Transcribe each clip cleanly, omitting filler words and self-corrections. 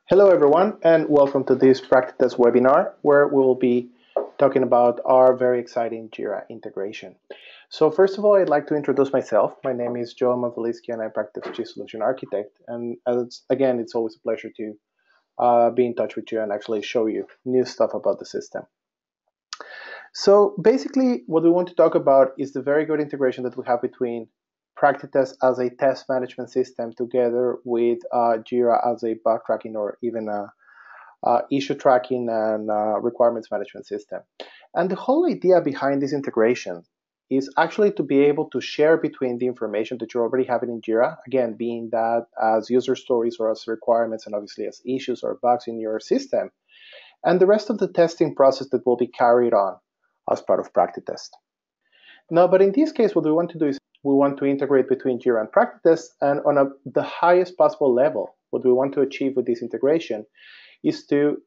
Hello everyone and welcome to this PractiTest webinar where we will be talking about our very exciting JIRA integration. So first of all, I'd like to introduce myself. My name is Joel Montvelisky and I'm PractiTest Solution Architect. And again, it's always a pleasure to be in touch with you and actually show you new stuff about the system. So basically what we want to talk about is the very good integration that we have between PractiTest as a test management system together with JIRA as a bug tracking or even a issue tracking and requirements management system. And the whole idea behind this integration is actually to be able to share between the information that you're already having in JIRA, again, being that as user stories or as requirements and obviously as issues or bugs in your system, and the rest of the testing process that will be carried on as part of PractiTest. Now, but in this case, what we want to do is we want to integrate between JIRA and PractiTest, and on the highest possible level, what we want to achieve with this integration is to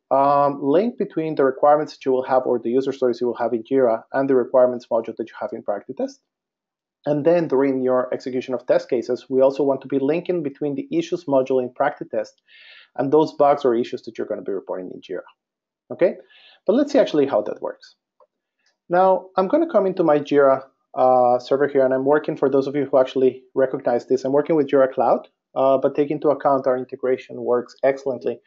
link between the requirements that you will have or the user stories you will have in JIRA and the requirements module that you have in PractiTest. And then during your execution of test cases, we also want to be linking between the issues module in PractiTest and those bugs or issues that you're going to be reporting in JIRA. Okay, but let's see actually how that works. Now, I'm going to come into my JIRA server here, and I'm working, for those of you who actually recognize this, I'm working with JIRA Cloud, but take into account our integration works excellently,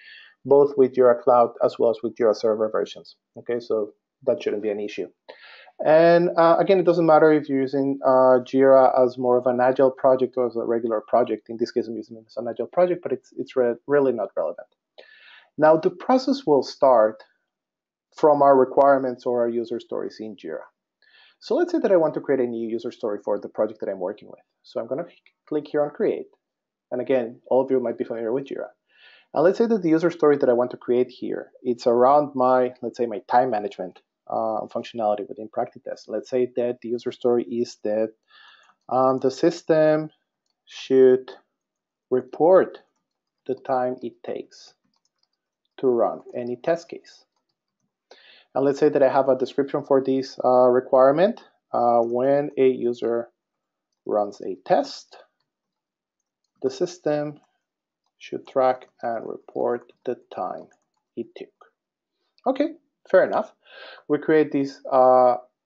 both with JIRA Cloud as well as with JIRA Server versions. Okay, so that shouldn't be an issue. And again, it doesn't matter if you're using JIRA as more of an agile project or as a regular project. In this case, I'm using it as an agile project, but it's really not relevant. Now, the process will start from our requirements or our user stories in JIRA. So let's say that I want to create a new user story for the project that I'm working with. So I'm going to click here on Create. And again, all of you might be familiar with JIRA. And let's say that the user story that I want to create here, it's around my, let's say, my time management functionality within PractiTest. Let's say that the user story is that the system should report the time it takes to run any test case. And let's say that I have a description for this requirement. When a user runs a test, the system should track and report the time it took. Okay, fair enough. We create this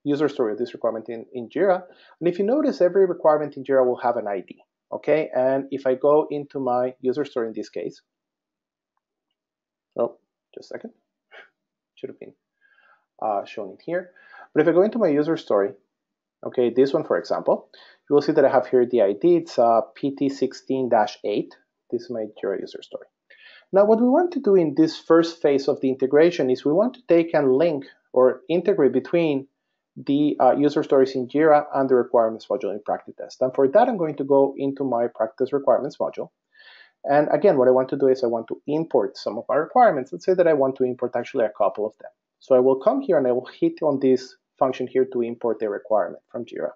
user story of this requirement in JIRA. And if you notice, every requirement in JIRA will have an ID. Okay, and if I go into my user story in this case, oh, just a second, should have been shown in here. But if I go into my user story, okay, this one, for example, you will see that I have here the ID. It's PT16-8. This is my JIRA user story. Now, what we want to do in this first phase of the integration is we want to take and link or integrate between the user stories in JIRA and the requirements module in PractiTest. And for that, I'm going to go into my PractiTest requirements module. And again, what I want to do is I want to import some of my requirements. Let's say that I want to import actually a couple of them. So I will come here and I will hit on this function here to import a requirement from JIRA.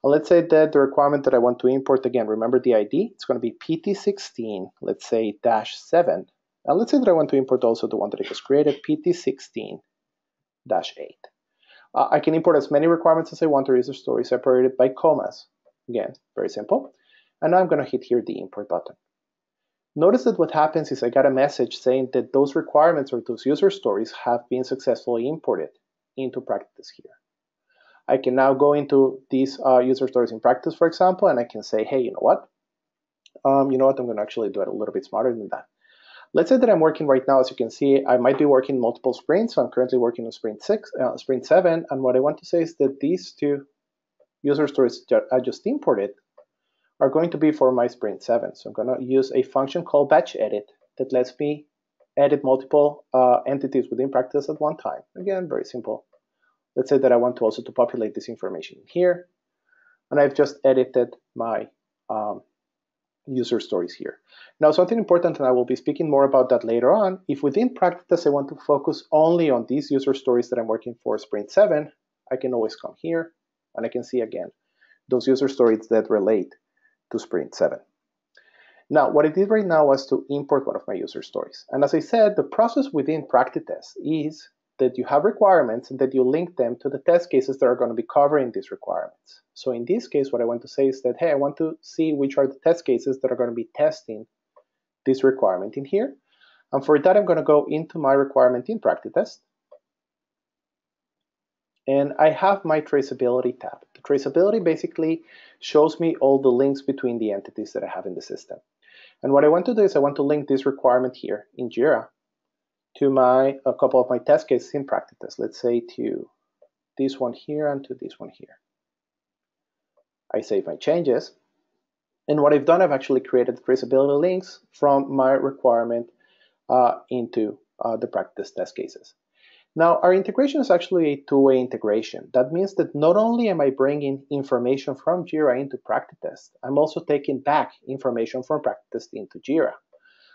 And let's say that the requirement that I want to import, again, remember the ID, it's going to be PT16, let's say -7. And let's say that I want to import also the one that I just created, PT16-8. I can import as many requirements as I want, or user story separated by commas. Again, very simple. And now I'm going to hit here the import button. Notice that what happens is I got a message saying that those requirements or those user stories have been successfully imported into PractiTest here. I can now go into these user stories in PractiTest, for example, and I can say, hey, you know what? I'm going to actually do it a little bit smarter than that. Let's say that I'm working right now, as you can see, I might be working multiple sprints. So I'm currently working on sprint 7, and what I want to say is that these two user stories that I just imported are going to be for my sprint 7. So I'm going to use a function called batch edit that lets me edit multiple entities within PractiTest at one time. Again, very simple. Let's say that I want to also to populate this information here. And I've just edited my user stories here. Now, something important, and I will be speaking more about that later on, if within PractiTest I want to focus only on these user stories that I'm working for sprint 7, I can always come here and I can see again those user stories that relate to sprint 7. Now, what I did right now was to import one of my user stories. And as I said, the process within PractiTest is that you have requirements and that you link them to the test cases that are going to be covering these requirements. So in this case, what I want to say is that, hey, I want to see which are the test cases that are going to be testing this requirement in here. And for that, I'm going to go into my requirement in PractiTest. And I have my traceability tab. The traceability basically shows me all the links between the entities that I have in the system. And what I want to do is I want to link this requirement here in JIRA to a couple of my test cases in PractiTest. Let's say to this one here and to this one here. I save my changes. And what I've done, I've actually created traceability links from my requirement into the PractiTest test cases. Now, our integration is actually a two-way integration. That means that not only am I bringing information from JIRA into PractiTest, I'm also taking back information from PractiTest into JIRA.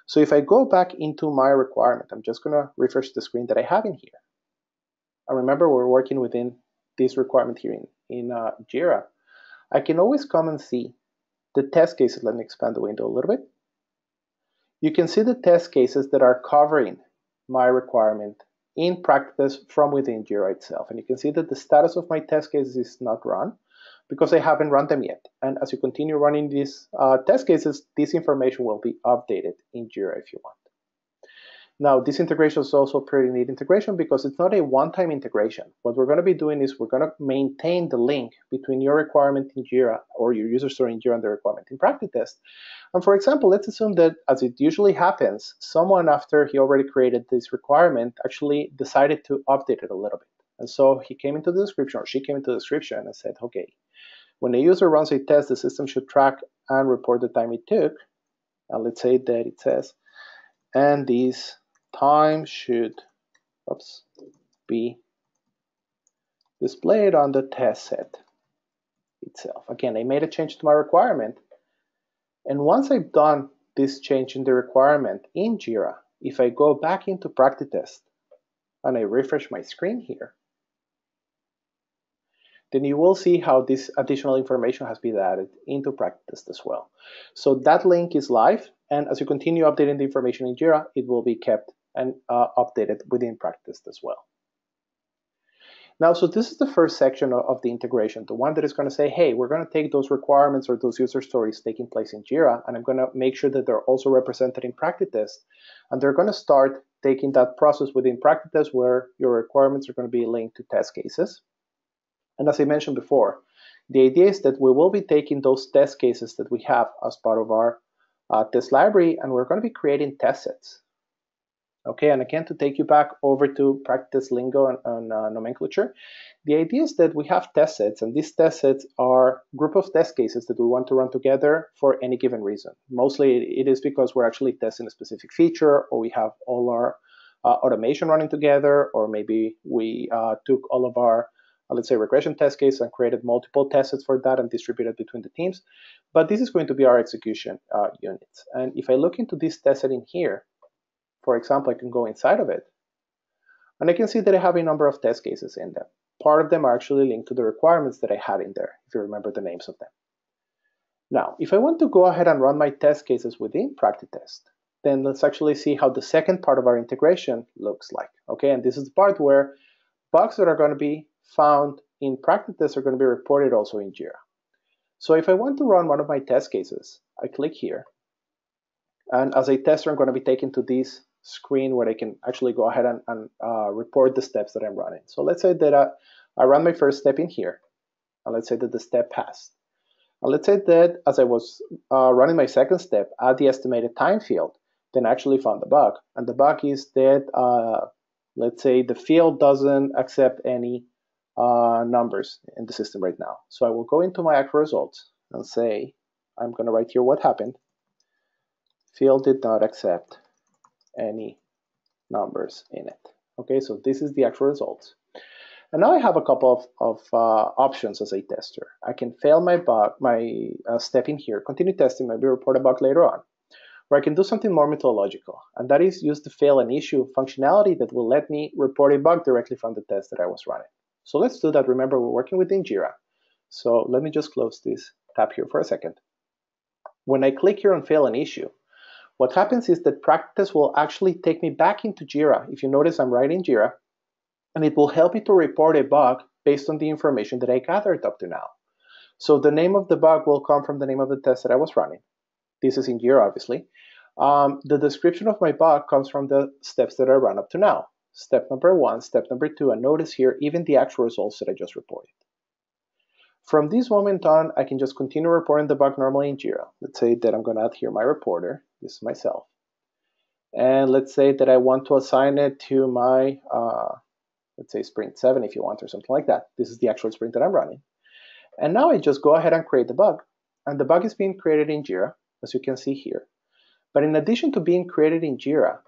So if I go back into my requirement, I'm just going to refresh the screen that I have in here. And remember, we're working within this requirement here in JIRA. I can always come and see the test cases. Let me expand the window a little bit. You can see the test cases that are covering my requirement in PractiTest from within JIRA itself. And you can see that the status of my test cases is not run because I haven't run them yet. And as you continue running these test cases, this information will be updated in JIRA if you want. Now, this integration is also a pretty neat integration because it's not a one-time integration. What we're going to be doing is we're going to maintain the link between your requirement in JIRA or your user story in JIRA and the requirement in PractiTest. And for example, let's assume that, as it usually happens, someone after he already created this requirement actually decided to update it a little bit. And so he came into the description, or she came into the description and said, okay, when a user runs a test, the system should track and report the time it took. And let's say that it says, and these time should be displayed on the test set itself. Again, I made a change to my requirement. And once I've done this change in the requirement in JIRA, if I go back into PractiTest and I refresh my screen here, then you will see how this additional information has been added into PractiTest as well. So that link is live, and as you continue updating the information in JIRA, it will be kept and updated within PractiTest as well. Now, so this is the first section of the integration, the one that is going to say, hey, we're going to take those requirements or those user stories taking place in JIRA, and I'm going to make sure that they're also represented in PractiTest. And they're going to start taking that process within PractiTest where your requirements are going to be linked to test cases. And as I mentioned before, the idea is that we will be taking those test cases that we have as part of our test library, and we're going to be creating test sets. Okay, and again, to take you back over to PractiTest lingo and nomenclature, the idea is that we have test sets, and these test sets are a group of test cases that we want to run together for any given reason. Mostly it is because we're actually testing a specific feature, or we have all our automation running together, or maybe we took all of our, let's say, regression test cases and created multiple test sets for that and distributed between the teams. But this is going to be our execution units. And if I look into this test set in here, for example, I can go inside of it, and I can see that I have a number of test cases in them. Part of them are actually linked to the requirements that I had in there, if you remember the names of them. Now, if I want to go ahead and run my test cases within PractiTest, then let's actually see how the second part of our integration looks like. Okay, and this is the part where bugs that are going to be found in PractiTest are going to be reported also in JIRA. So if I want to run one of my test cases, I click here, and as a tester, I'm going to be taken to this screen where I can actually go ahead and report the steps that I'm running. So let's say that I run my first step in here, and let's say that the step passed. And let's say that as I was running my second step, add the estimated time field, then I actually found the bug. And the bug is that, let's say the field doesn't accept any numbers in the system right now. So I will go into my actual results and say, I'm going to write here what happened. Field did not accept any numbers in it. Okay, so this is the actual results. And now I have a couple of options as a tester. I can fail my bug, my step in here, continue testing, maybe report a bug later on. Or I can do something more methodological, and that is use the fail an issue functionality that will let me report a bug directly from the test that I was running. So let's do that. Remember, we're working within JIRA. So let me just close this tab here for a second. When I click here on fail an issue, what happens is that PractiTest will actually take me back into JIRA. If you notice, I'm right in JIRA, and it will help me to report a bug based on the information that I gathered up to now. So the name of the bug will come from the name of the test that I was running. This is in JIRA, obviously. The description of my bug comes from the steps that I ran up to now. Step number 1, step number 2, and notice here even the actual results that I just reported. From this moment on, I can just continue reporting the bug normally in JIRA. Let's say that I'm going to add here my reporter. This is myself. And let's say that I want to assign it to my, let's say sprint 7 if you want, or something like that. This is the actual sprint that I'm running. And now I just go ahead and create the bug. And the bug is being created in JIRA, as you can see here. But in addition to being created in JIRA,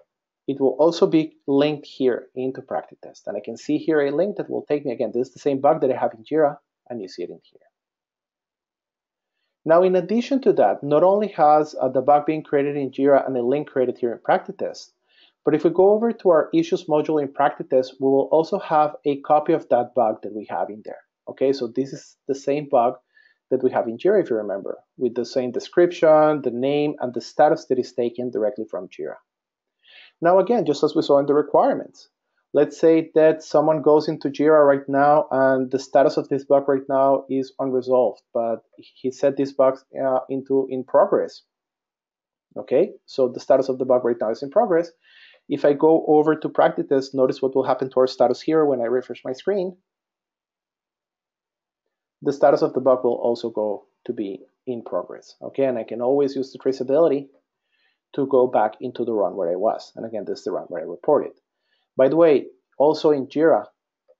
it will also be linked here into PractiTest. And I can see here a link that will take me, again, this is the same bug that I have in JIRA, and you see it in here. Now, in addition to that, not only has the bug being created in JIRA and a link created here in PractiTest, but if we go over to our issues module in PractiTest, we will also have a copy of that bug that we have in there. Okay, so this is the same bug that we have in JIRA, if you remember, with the same description, the name, and the status that is taken directly from JIRA. Now, again, just as we saw in the requirements, let's say that someone goes into JIRA right now and the status of this bug right now is unresolved, but he set this bug in progress. Okay, so the status of the bug right now is in progress. If I go over to PractiTest, notice what will happen to our status here when I refresh my screen. The status of the bug will also go to be in progress. Okay, and I can always use the traceability to go back into the run where I was. And again, this is the run where I reported. By the way, also in JIRA,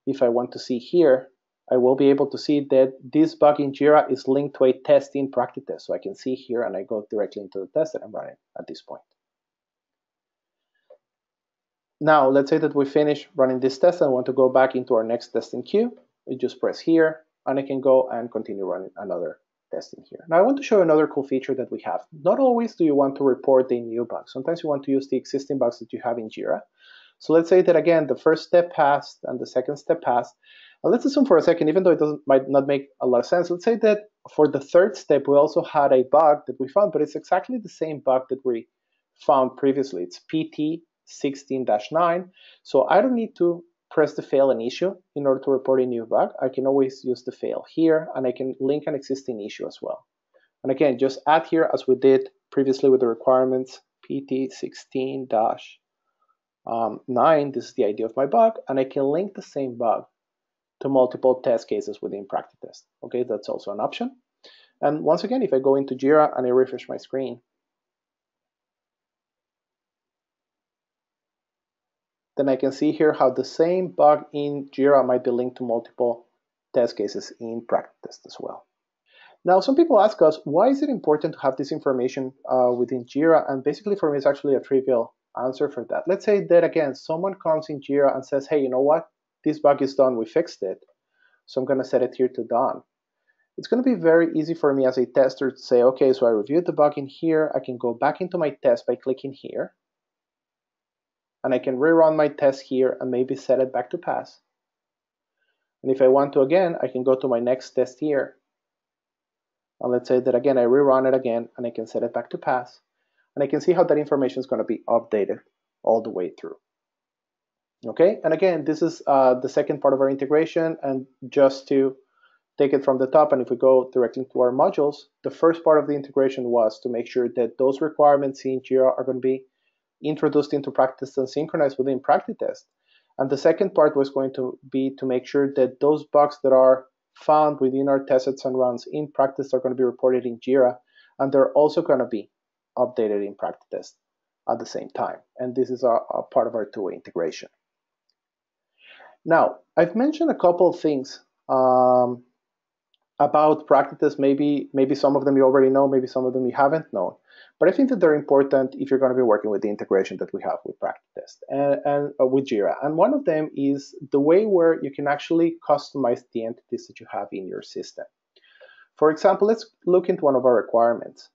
if I want to see here, I will be able to see that this bug in JIRA is linked to a test in PractiTest. So I can see here and I go directly into the test that I'm running at this point. Now, let's say that we finish running this test and want to go back into our next testing queue. I just press here and I can go and continue running another test in here. Now, I want to show you another cool feature that we have. Not always do you want to report a new bug. Sometimes you want to use the existing bugs that you have in JIRA. So let's say that, again, the first step passed and the second step passed. And let's assume for a second, even though it might not make a lot of sense, let's say that for the third step, we also had a bug that we found, but it's exactly the same bug that we found previously. It's PT16-9. So I don't need to press the fail an issue in order to report a new bug. I can always use the fail here, and I can link an existing issue as well. And again, just add here, as we did previously with the requirements, PT16-9, this is the ID of my bug, and I can link the same bug to multiple test cases within PractiTest. Okay, that's also an option. And once again, if I go into JIRA and I refresh my screen, then I can see here how the same bug in JIRA might be linked to multiple test cases in PractiTest as well. Now, some people ask us, why is it important to have this information within JIRA? And basically, for me, it's actually a trivial answer for that. Let's say that, again, someone comes in JIRA and says, hey, you know what? This bug is done. We fixed it. So I'm going to set it here to done. It's going to be very easy for me as a tester to say, okay, so I reviewed the bug in here. I can go back into my test by clicking here. And I can rerun my test here and maybe set it back to pass. And if I want to again, I can go to my next test here. And let's say that again, I rerun it again and I can set it back to pass. And I can see how that information is going to be updated all the way through. Okay, and again, this is the second part of our integration. And just to take it from the top, and if we go directly to our modules, the first part of the integration was to make sure that those requirements in JIRA are going to be introduced into PractiTest and synchronized within PractiTest. And the second part was going to be to make sure that those bugs that are found within our test sets and runs in PractiTest are going to be reported in JIRA, and they're also going to be updated in PractiTest at the same time. And this is a part of our two-way integration. Now, I've mentioned a couple of things about PractiTest. Maybe some of them you already know, maybe some of them you haven't known. But I think that they're important if you're going to be working with the integration that we have with PractiTest and with JIRA. And one of them is the way where you can actually customize the entities that you have in your system. For example, let's look into one of our requirements.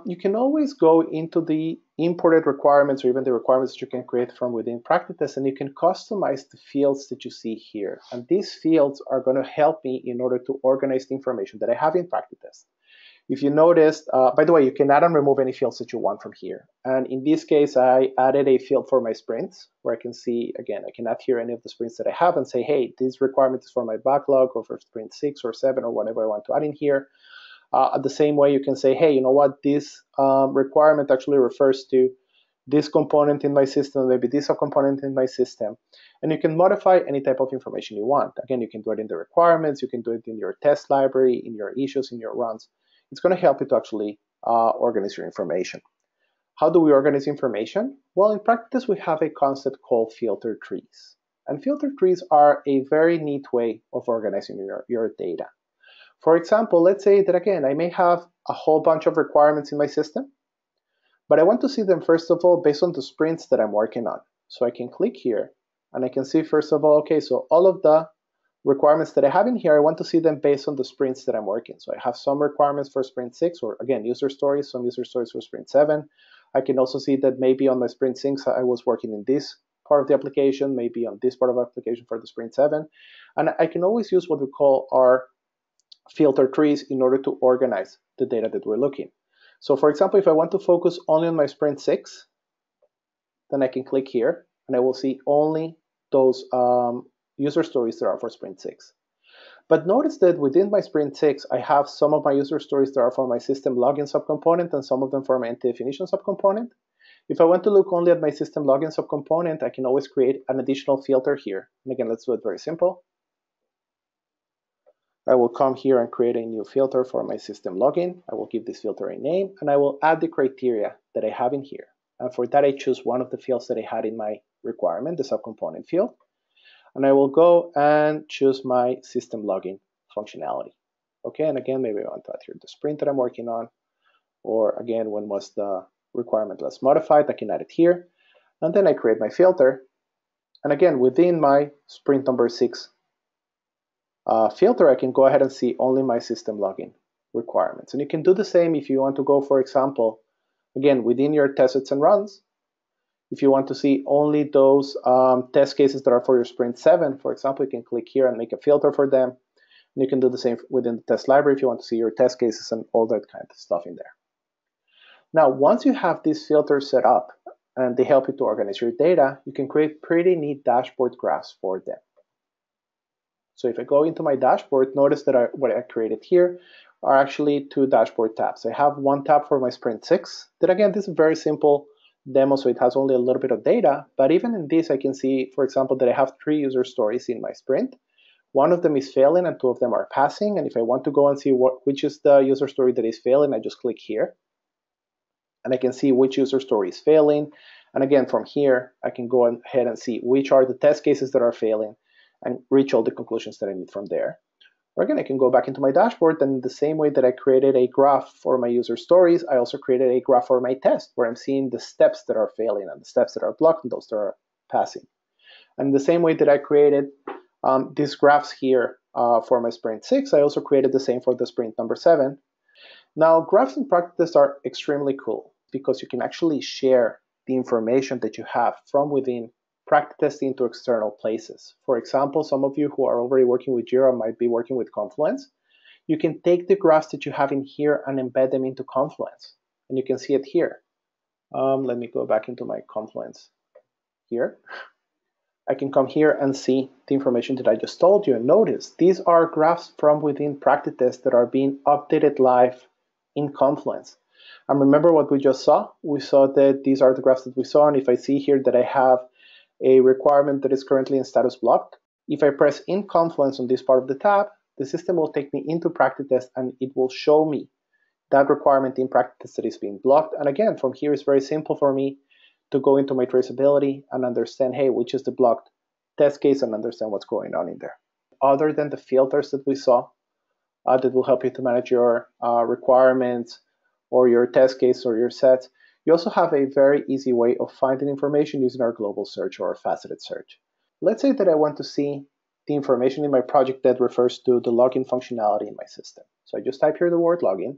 You can always go into the imported requirements or even the requirements that you can create from within PractiTest, and you can customize the fields that you see here. And these fields are going to help me in order to organize the information that I have in PractiTest. If you noticed, by the way, you can add and remove any fields that you want from here. And in this case, I added a field for my sprints where I can see, again, I can add here any of the sprints that I have and say, hey, this requirement is for my backlog or for sprint 6 or 7 or whatever I want to add in here. At the same way, you can say, hey, you know what, this requirement actually refers to this component in my system, maybe this component in my system. And you can modify any type of information you want. Again, you can do it in the requirements, you can do it in your test library, in your issues, in your runs. It's going to help you to actually organize your information. How do we organize information? Well, in PractiTest, we have a concept called filter trees. And filter trees are a very neat way of organizing your data. For example, let's say that, again, I may have a whole bunch of requirements in my system, but I want to see them, first of all, based on the sprints that I'm working on. So I can click here, and I can see, first of all, okay, so all of the requirements that I have in here, I want to see them based on the sprints that I'm working. So I have some requirements for sprint 6, or again, user stories, some user stories for sprint 7. I can also see that maybe on my sprint 6, I was working in this part of the application, maybe on this part of the application for the sprint 7. And I can always use what we call our filter trees in order to organize the data that we're looking. So for example, if I want to focus only on my sprint 6, then I can click here, and I will see only those user stories that are for sprint 6. But notice that within my sprint 6, I have some of my user stories that are for my system login subcomponent and some of them for my entity definition subcomponent. If I want to look only at my system login subcomponent, I can always create an additional filter here. And again, let's do it very simple. I will come here and create a new filter for my system login. I will give this filter a name, and I will add the criteria that I have in here. And for that, I choose one of the fields that I had in my requirement, the subcomponent field. And I will go and choose my system login functionality. Okay, and again, maybe I want to add here the sprint that I'm working on, or again, when was the requirement last modified, I can add it here. And then I create my filter. And again, within my sprint number 6 filter, I can go ahead and see only my system login requirements. And you can do the same if you want to go, for example, again, within your tests and runs. If you want to see only those test cases that are for your sprint 7, for example, you can click here and make a filter for them. And you can do the same within the test library if you want to see your test cases and all that kind of stuff in there. Now, once you have these filters set up and they help you to organize your data, you can create pretty neat dashboard graphs for them. So if I go into my dashboard, notice that what I created here are actually 2 dashboard tabs. I have one tab for my sprint 6. That again, this is a very simple demo, so it has only a little bit of data. But even in this, I can see, for example, that I have 3 user stories in my sprint. One of them is failing and 2 of them are passing. And if I want to go and see which is the user story that is failing, I just click here. And I can see which user story is failing. And again, from here, I can go ahead and see which are the test cases that are failing and reach all the conclusions that I need from there. Or again, I can go back into my dashboard, and the same way that I created a graph for my user stories, I also created a graph for my test, where I'm seeing the steps that are failing and the steps that are blocked and those that are passing. And the same way that I created these graphs here for my sprint 6, I also created the same for the sprint number 7. Now, graphs in PractiTest are extremely cool because you can actually share the information that you have from within PractiTest into external places. For example, some of you who are already working with JIRA might be working with Confluence. You can take the graphs that you have in here and embed them into Confluence. And you can see it here. Let me go back into my Confluence here. I can come here and see the information that I just told you. And notice, these are graphs from within PractiTest that are being updated live in Confluence. And remember what we just saw? We saw that these are the graphs that we saw. And if I see here that I have a requirement that is currently in status blocked, if I press in Confluence on this part of the tab, the system will take me into PractiTest and it will show me that requirement in PractiTest that is being blocked. And again, from here, it's very simple for me to go into my traceability and understand, hey, which is the blocked test case, and understand what's going on in there. Other than the filters that we saw that will help you to manage your requirements or your test case or your sets, you also have a very easy way of finding information using our global search or faceted search. Let's say that I want to see the information in my project that refers to the login functionality in my system. So I just type here the word login,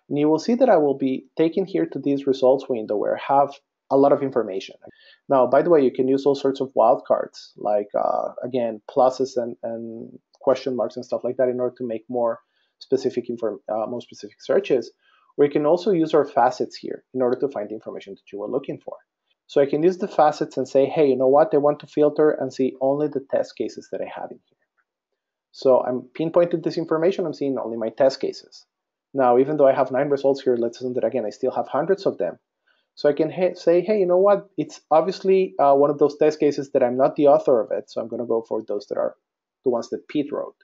and you will see that I will be taken here to this results window where I have a lot of information. Now, by the way, you can use all sorts of wildcards, like, again, pluses and question marks and stuff like that in order to make more specific searches. Or you can also use our facets here in order to find the information that you are looking for. So I can use the facets and say, hey, you know what? I want to filter and see only the test cases that I have in here. So I'm pinpointing this information. I'm seeing only my test cases. Now, even though I have 9 results here, let's assume that again, I still have hundreds of them. So I can say, hey, you know what? It's obviously one of those test cases that I'm not the author of it. So I'm going to go for those that are the ones that Pete wrote.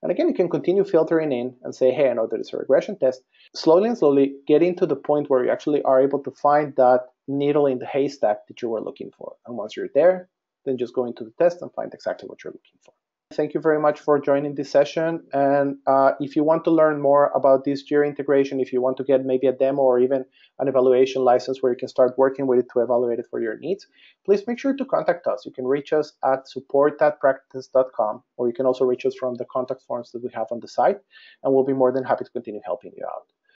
And again, you can continue filtering in and say, hey, I know that it's a regression test. Slowly and slowly getting to the point where you actually are able to find that needle in the haystack that you were looking for. And once you're there, then just go into the test and find exactly what you're looking for. Thank you very much for joining this session. And if you want to learn more about this JIRA integration, if you want to get maybe a demo or even an evaluation license where you can start working with it to evaluate it for your needs, please make sure to contact us. You can reach us at support@practitest.com, or you can also reach us from the contact forms that we have on the site, and we'll be more than happy to continue helping you out.